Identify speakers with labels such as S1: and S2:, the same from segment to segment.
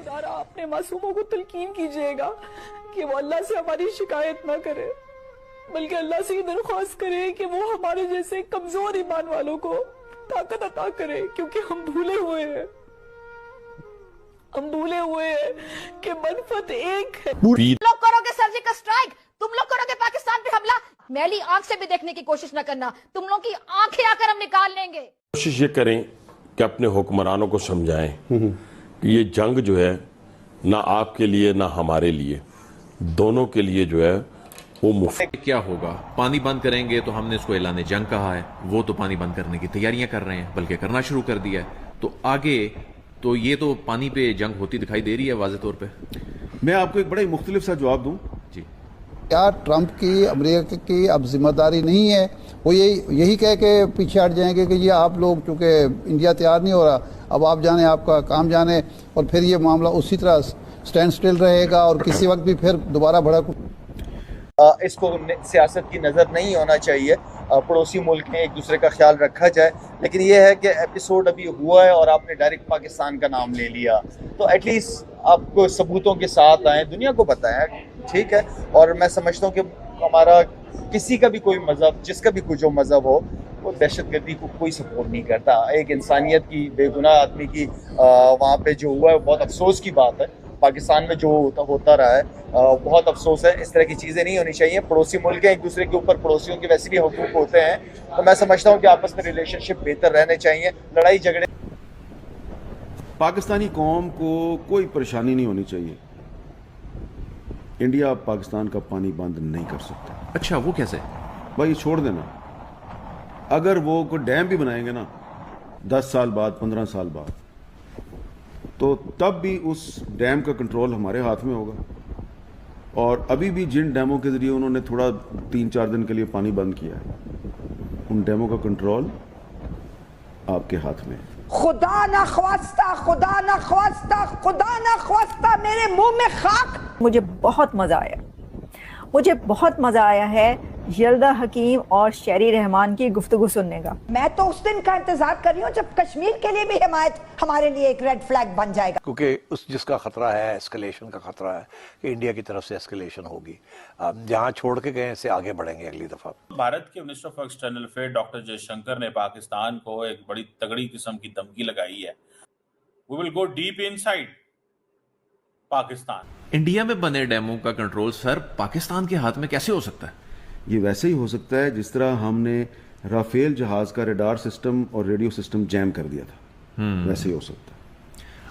S1: खुदा अपने मासूमों को तलकीन कीजिएगा कि वो अल्लाह से हमारी शिकायत ना करे, बल्कि अल्लाह से ये दरख्वास्त करे कि वो हमारे जैसे कमजोर ईमान वालों को ताकत अता करे, क्योंकि हम भूले हुए हैं कि मनफत एक है।
S2: तुम लोग करोगे सर्जिकल स्ट्राइक, तुम लोग करोगे पाकिस्तान पे हमला, मैली आंख से भी देखने की कोशिश न करना, तुम लोग की आंखें आकर हम निकाल लेंगे।
S3: कोशिश ये करें कि अपने हुक्मरानों को समझाएं कि ये जंग जो है ना आपके लिए ना हमारे लिए, दोनों के लिए जो है वो मुफ्त।
S4: क्या होगा? पानी बंद करेंगे तो हमने इसको ऐलान जंग कहा है, वो तो पानी बंद करने की तैयारियां कर रहे हैं, बल्कि करना शुरू कर दिया है। तो आगे तो ये तो पानी पे जंग होती दिखाई दे रही है वाज़े तौर पे।
S5: मैं आपको एक बड़ा ही मुख्तलिफ सा जवाब दूं।
S4: जी,
S6: क्या ट्रंप की, अमेरिका की अब जिम्मेदारी नहीं है? वो यही कह के पीछे हट जाएंगे कि ये आप लोग, चूँकि इंडिया तैयार नहीं हो रहा, अब आप जाने, आपका काम जाने, और फिर ये मामला उसी तरह स्टैंड स्टिल रहेगा और किसी वक्त भी फिर दोबारा भड़क।
S7: इसको सियासत की नज़र नहीं होना चाहिए। पड़ोसी मुल्क में एक दूसरे का ख्याल रखा जाए, लेकिन ये है कि एपिसोड अभी हुआ है और आपने डायरेक्ट पाकिस्तान का नाम ले लिया, तो एटलीस्ट आपको सबूतों के साथ आए, दुनिया को बताएं, ठीक है। और मैं समझता हूँ कि हमारा किसी का भी कोई मज़हब, जिसका भी कोई जो मज़हब हो, वो दहशतगर्दी को कोई सपोर्ट नहीं करता। एक इंसानियत की, बेगुनाह आदमी की वहाँ पे जो हुआ है बहुत अफसोस की बात है। पाकिस्तान में जो होता रहा है बहुत अफसोस है। इस तरह की चीज़ें नहीं होनी चाहिए। पड़ोसी मुल्क हैं, एक दूसरे के ऊपर पड़ोसियों के वैसे भी हुकूक होते हैं, तो मैं समझता हूँ कि आपस में रिलेशनशिप बेहतर रहने चाहिए। लड़ाई झगड़े,
S5: पाकिस्तानी कौम को कोई परेशानी नहीं होनी चाहिए। इंडिया पाकिस्तान का पानी बंद नहीं कर सकता।
S4: अच्छा, वो कैसे?
S5: भाई छोड़ देना, अगर वो कोई डैम भी बनाएंगे ना 10 साल बाद, 15 साल बाद, तो तब भी उस डैम का कंट्रोल हमारे हाथ में होगा। और अभी भी जिन डैमों के जरिए उन्होंने थोड़ा 3-4 दिन के लिए पानी बंद किया है, उन डैमों का कंट्रोल आपके हाथ में है।
S2: खुदा ना ख्वास्ता, खुदा ना ख्वास्ता, खुदा ना ख्वास्ता, मेरे मुंह में खाक।
S8: मुझे बहुत मज़ा आया, मुझे बहुत मज़ा आया है यल्दा हकीम और शेरी रहमान की गुफ्तगू सुनने का।
S2: मैं तो उस दिन का इंतजार कर रही हूँ जब कश्मीर के लिए भी हिमायत हमारे लिए एक रेड फ्लैग बन जाएगा,
S9: क्योंकि उस जिसका खतरा है, एस्केलेशन का खतरा है कि इंडिया की तरफ से एस्केलेशन होगी। जहाँ छोड़ के गए से आगे बढ़ेंगे अगली दफा।
S10: भारत के minister of external affair doctor Jaishankar ने पाकिस्तान को एक बड़ी तगड़ी किस्म की धमकी लगाई है। We will go deep inside Pakistan.
S4: India में बने डैमों का कंट्रोल सर पाकिस्तान के हाथ में कैसे हो सकता है?
S5: ये वैसे ही हो सकता है जिस तरह हमने राफेल जहाज का रडार सिस्टम और रेडियो सिस्टम जैम कर दिया था, वैसे ही हो सकता है।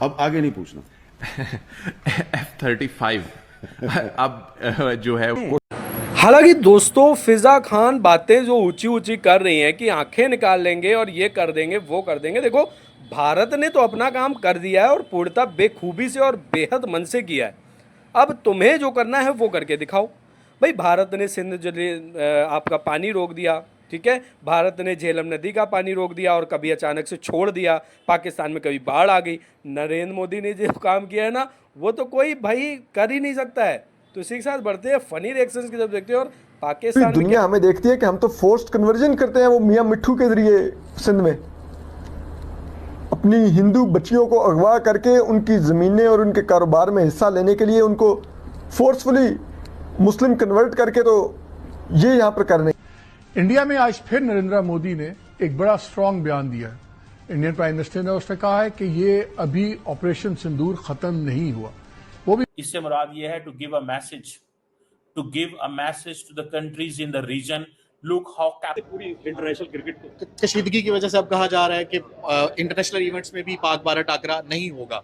S5: अब आगे नहीं पूछना।
S4: F-35 अब जो है।
S11: हालांकि दोस्तों, फिजा खान बातें जो ऊंची ऊंची कर रही हैं कि आंखें निकाल लेंगे और ये कर देंगे वो कर देंगे, देखो भारत ने तो अपना काम कर दिया है और पूर्णतः बेखूबी से और बेहद मन से किया है। अब तुम्हें जो करना है वो करके दिखाओ। भाई, भारत ने सिंध आपका पानी रोक दिया, ठीक है, भारत ने झेलम नदी का पानी रोक दिया और कभी अचानक से छोड़ दिया, पाकिस्तान में कभी बाढ़ आ गई। नरेंद्र मोदी ने जो काम किया है ना, वो तो कोई भाई कर ही नहीं सकता है। तो इसी के साथ बढ़ते हैं फनी रिएक्शंस की जब देखते हैं। और पाकिस्तान
S12: दुनिया हमें देखती है कि हम तो फोर्स्ड कन्वर्जन करते हैं, वो मियाँ मिट्ठू के जरिए सिंध में अपनी हिंदू बच्चियों को अगवा करके उनकी ज़मीनें और उनके कारोबार में हिस्सा लेने के लिए उनको फोर्सफुली मुस्लिम कन्वर्ट करके, तो ये यहाँ पर करने।
S13: इंडिया में आज फिर नरेंद्र मोदी ने एक बड़ा स्ट्रांग बयान दिया है। इंडियन प्राइम मिनिस्टर ने उसने कहा है कि ये अभी ऑपरेशन सिंदूर खत्म नहीं हुआ। वो भी
S10: इससे मुराद ये है to give a message to the countries in the region, look how
S14: पूरी इंटरनेशनल क्रिकेट कशीदगी की वजह से अब कहा जा रहा है कि इंटरनेशनल इवेंट्स में भी पाक भारत टाकरा नहीं होगा।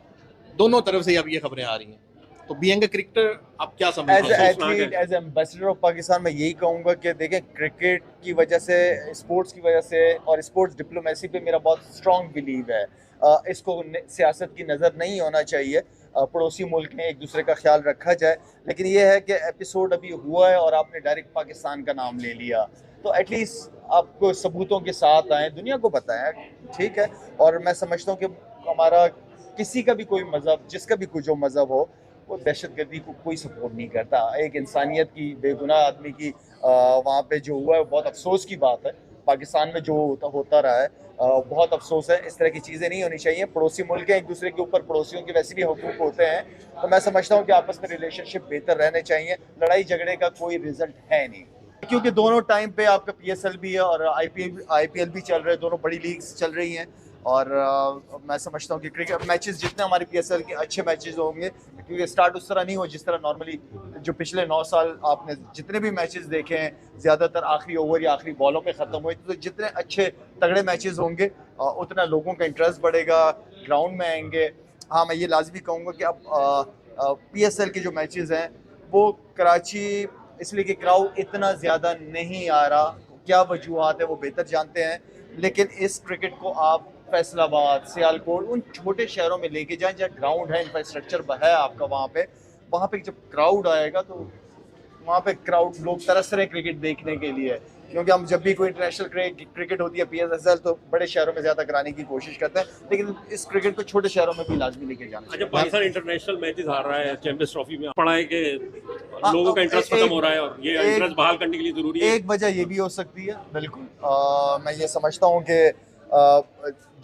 S14: दोनों तरफ से अब ये खबरें आ रही हैं। तो बीइंग अ क्रिकेटर आप क्या समझते हैं?
S7: एज एम्बेसडर ऑफ पाकिस्तान मैं यही कहूँगा कि देखें, क्रिकेट की वजह से, स्पोर्ट्स की वजह से और स्पोर्ट्स डिप्लोमेसी पे मेरा बहुत स्ट्रॉन्ग बिलीव है। इसको सियासत की नज़र नहीं होना चाहिए। पड़ोसी मुल्क में एक दूसरे का ख्याल रखा जाए, लेकिन ये है कि एपिसोड अभी हुआ है और आपने डायरेक्ट पाकिस्तान का नाम ले लिया, तो एटलीस्ट आपको सबूतों के साथ आए, दुनिया को बताएं, ठीक है। और मैं समझता हूँ कि हमारा किसी का भी कोई मज़हब, जिसका भी कोई जो मज़हब हो, वो दहशतगर्दी को कोई सपोर्ट नहीं करता। एक इंसानियत की, बेगुनाह आदमी की वहाँ पे जो हुआ है बहुत अफसोस की बात है। पाकिस्तान में जो होता रहा है बहुत अफसोस है। इस तरह की चीज़ें नहीं होनी चाहिए। पड़ोसी मुल्क हैं, एक दूसरे के ऊपर पड़ोसियों के वैसे भी हुकूक होते हैं, तो मैं समझता हूँ कि आपस में रिलेशनशिप बेहतर रहने चाहिए। लड़ाई झगड़े का कोई रिजल्ट है नहीं, क्योंकि दोनों टाइम पे आपका PSL भी है और IPL भी चल रहे हैं, दोनों बड़ी लीग्स चल रही हैं। और मैं समझता हूँ कि क्रिकेट मैचेस जितने हमारे PSL के अच्छे मैचेस होंगे, क्योंकि स्टार्ट उस तरह नहीं हो जिस तरह नॉर्मली जो पिछले 9 साल आपने जितने भी मैचेस देखे हैं ज़्यादातर आखिरी ओवर या आखिरी बॉलों पे ख़त्म हुए, तो जितने अच्छे तगड़े मैचेस होंगे उतना लोगों का इंटरेस्ट बढ़ेगा, ग्राउंड में आएंगे। हाँ, मैं ये लाजमी कहूँगा कि अब PSL के जो मैचेस हैं वो कराची, इसलिए कि क्राउड इतना ज़्यादा नहीं आ रहा, क्या वजूहत है वो बेहतर जानते हैं, लेकिन इस क्रिकेट को आप फैसलाबाद, सियालकोट, उन छोटे शहरों में लेके जाएं जहाँ ग्राउंड है, इंफ्रास्ट्रक्चर है आपका, वहाँ पे जब क्राउड आएगा तो वहाँ पे क्राउड, लोग तरस रहे क्रिकेट देखने के लिए। क्योंकि हम जब भी कोई इंटरनेशनल क्रिकेट होती है PSL तो बड़े शहरों में ज़्यादा कराने की कोशिश करते हैं, लेकिन इस क्रिकेट को छोटे शहरों में भी लाजमी लेके जाना चाहिए।
S15: पाकिस्तान इंटरनेशनल मैचेस हार रहा है चैंपियंस ट्रॉफी में, पढ़ा है कि लोगों का इंटरेस्ट खत्म हो रहा है और ये इंटरेस्ट बहाल करने के लिए जरूरी है।
S7: एक वजह ये भी हो सकती है, बिल्कुल। मैं ये समझता हूँ कि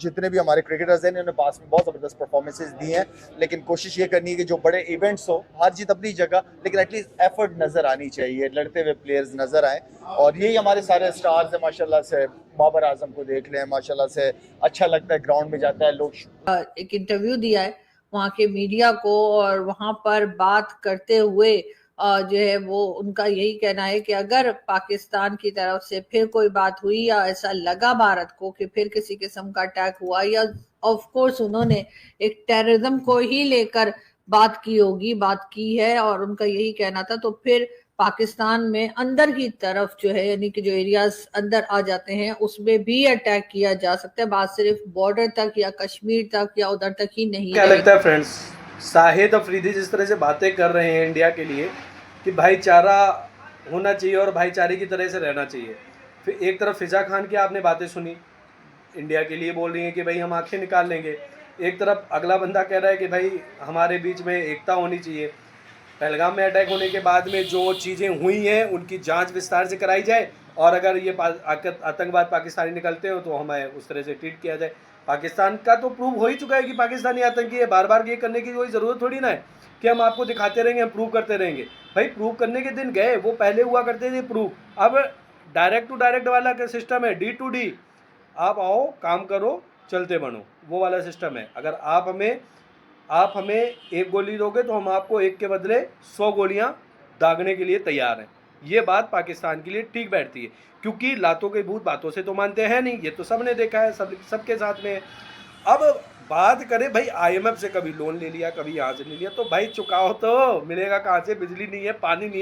S7: जितने भी हमारे क्रिकेटर्स हैं इन्होंने पास में बहुत ज़बरदस्त परफॉर्मेंसेस दी हैं, लेकिन कोशिश ये करनी है कि जो बड़े इवेंट्स हो, हार जीत अपनी जगह, लेकिन एटलीस्ट एफर्ट नज़र आनी चाहिए, लड़ते हुए प्लेयर्स नज़र आए। और यही हमारे सारे स्टार्स हैं माशाल्लाह से। बाबर आजम को देख लें, माशाल्लाह से अच्छा लगता है, ग्राउंड में जाता है लोग।
S16: एक इंटरव्यू दिया है वहाँ के मीडिया को और वहाँ पर बात करते हुए जो है वो उनका यही कहना है कि अगर पाकिस्तान की तरफ से फिर कोई बात हुई या ऐसा लगा भारत को कि फिर किसी किस्म का अटैक हुआ, या ऑफ कोर्स उन्होंने एक टेररिज्म को ही लेकर बात की है और उनका यही कहना था, तो फिर पाकिस्तान में अंदर की तरफ जो है, यानी कि जो एरियाज अंदर आ जाते हैं उसमें भी अटैक किया जा सकता है। बात सिर्फ बॉर्डर तक या कश्मीर तक या उधर तक ही नहीं।
S11: क्या लगता है फ्रेंड्स, शाहिद अफरीदी जिस तरह से बातें कर रहे हैं इंडिया के लिए कि भाईचारा होना चाहिए और भाईचारे की तरह से रहना चाहिए, फिर एक तरफ फिजा खान की आपने बातें सुनी, इंडिया के लिए बोल रही हैं कि भाई हम आंखें निकाल लेंगे, एक तरफ अगला बंदा कह रहा है कि भाई हमारे बीच में एकता होनी चाहिए, पहलगाम में अटैक होने के बाद में जो चीज़ें हुई हैं उनकी जांच विस्तार से कराई जाए, और अगर ये आतंकवाद पाकिस्तानी निकलते हो तो हमें उस तरह से ट्रीट किया जाए। पाकिस्तान का तो प्रूव हो ही चुका है कि पाकिस्तानी आतंकी है, बार बार ये करने की कोई ज़रूरत थोड़ी ना है कि हम आपको दिखाते रहेंगे, हम प्रूव करते रहेंगे। भाई प्रूव करने के दिन गए, वो पहले हुआ करते थे प्रूव, अब डायरेक्ट टू डायरेक्ट वाला का सिस्टम है, D to D, आप आओ काम करो चलते बनो, वो वाला सिस्टम है। अगर आप हमें एक गोली दोगे तो हम आपको एक के बदले 100 गोलियां दागने के लिए तैयार हैं। ये बात पाकिस्तान के लिए ठीक बैठती है, क्योंकि लातों के भूत बातों से तो मानते हैं नहीं, ये तो सबने देखा है, सबके साथ में है। अब बात करें भाई IMF से कभी लोन ले लिया, कभी यहाँ से ले लिया, तो भाई चुकाओ तो, मिलेगा कहाँ से, बिजली नहीं है, पानी नहीं है,